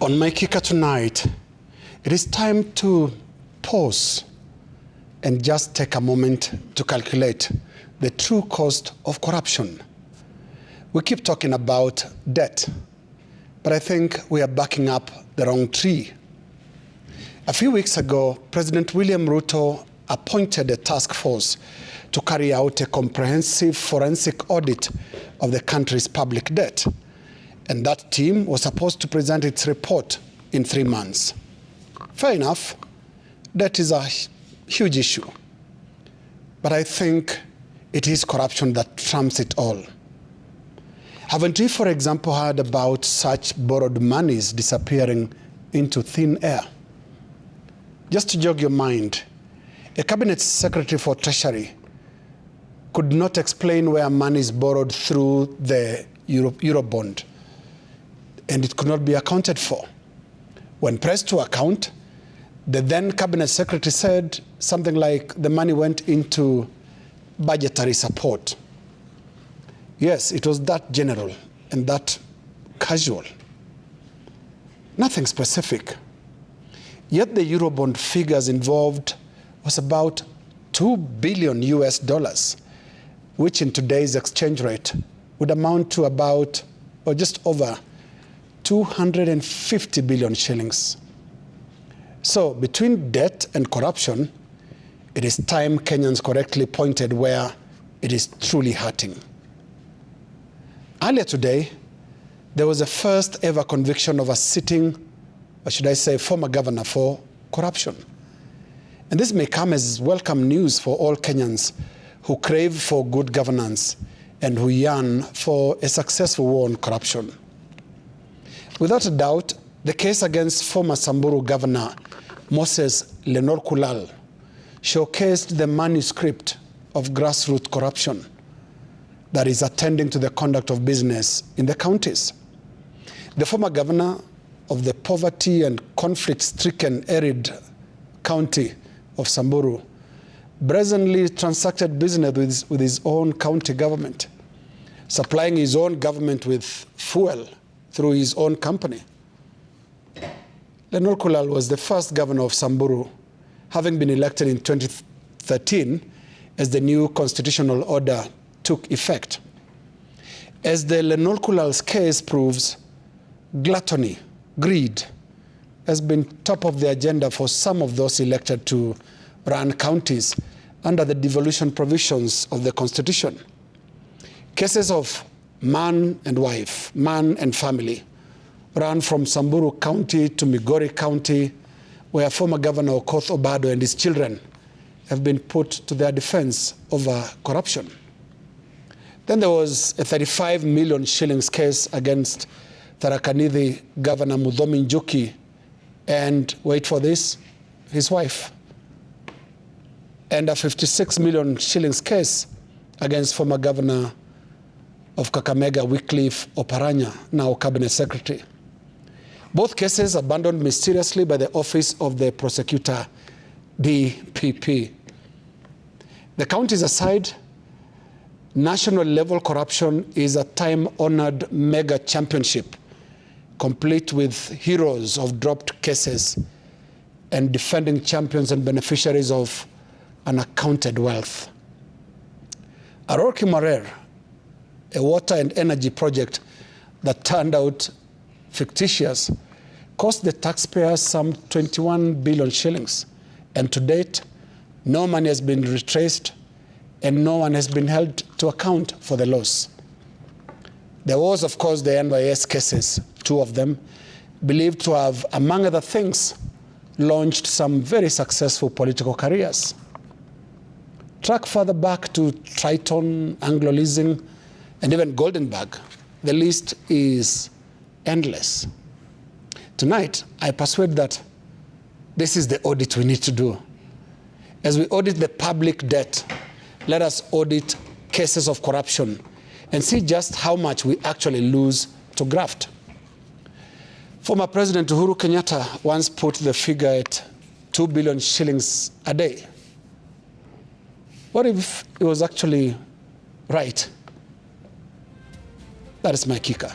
On my kicker tonight, it is time to pause and just take a moment to calculate the true cost of corruption. We keep talking about debt, but I think we are backing up the wrong tree. A few weeks ago, President William Ruto appointed a task force to carry out a comprehensive forensic audit of the country's public debt. And that team was supposed to present its report in 3 months. Fair enough, debt is a huge issue. But I think it is corruption that trumps it all. Haven't we, for example, heard about such borrowed monies disappearing into thin air? Just to jog your mind, a cabinet secretary for Treasury could not explain where money is borrowed through the Eurobond, and it could not be accounted for. When pressed to account, the then cabinet secretary said something like the money went into budgetary support. Yes, it was that general and that casual. Nothing specific. Yet the Eurobond figures involved was about $2 billion US, which in today's exchange rate would amount to about, or just over, 250 billion shillings. So between debt and corruption, it is time Kenyans correctly pointed where it is truly hurting. Earlier today, there was a first ever conviction of a sitting, or should I say former governor, for corruption. And this may come as welcome news for all Kenyans who crave for good governance and who yearn for a successful war on corruption. Without a doubt, the case against former Samburu Governor Moses Lenore Kulal showcased the manuscript of grassroots corruption that is attending to the conduct of business in the counties. The former governor of the poverty and conflict-stricken arid county of Samburu brazenly transacted business with his own county government, supplying his own government with fuel through his own company. Lenore Kulal was the first governor of Samburu, having been elected in 2013 as the new constitutional order took effect. As the Lenore Kulal's case proves, gluttony, greed, has been top of the agenda for some of those elected to run counties under the devolution provisions of the Constitution. Cases of man and wife, man and family, ran from Samburu County to Migori County, where former Governor Okoth Obado and his children have been put to their defense over corruption. Then there was a 35 million shillings case against Tharaka Nithi Governor Muthomi Njuki and, wait for this, his wife. And a 56 million shillings case against former Governor of Kakamega, Wycliffe Oparanya, now Cabinet Secretary. Both cases abandoned mysteriously by the Office of the Prosecutor, DPP. The counties aside, national-level corruption is a time-honored mega championship, complete with heroes of dropped cases and defending champions and beneficiaries of unaccounted wealth. Arorki Marer, a water and energy project that turned out fictitious, cost the taxpayers some 21 billion shillings. And to date, no money has been retraced and no one has been held to account for the loss. There was, of course, the NYS cases, 2 of them, believed to have, among other things, launched some very successful political careers. Track further back to Triton, Anglo-Leasing, and even Goldenberg. The list is endless. Tonight, I persuade that this is the audit we need to do. As we audit the public debt, let us audit cases of corruption and see just how much we actually lose to graft. Former President Uhuru Kenyatta once put the figure at 2 billion shillings a day. What if it was actually right? That is my kicker.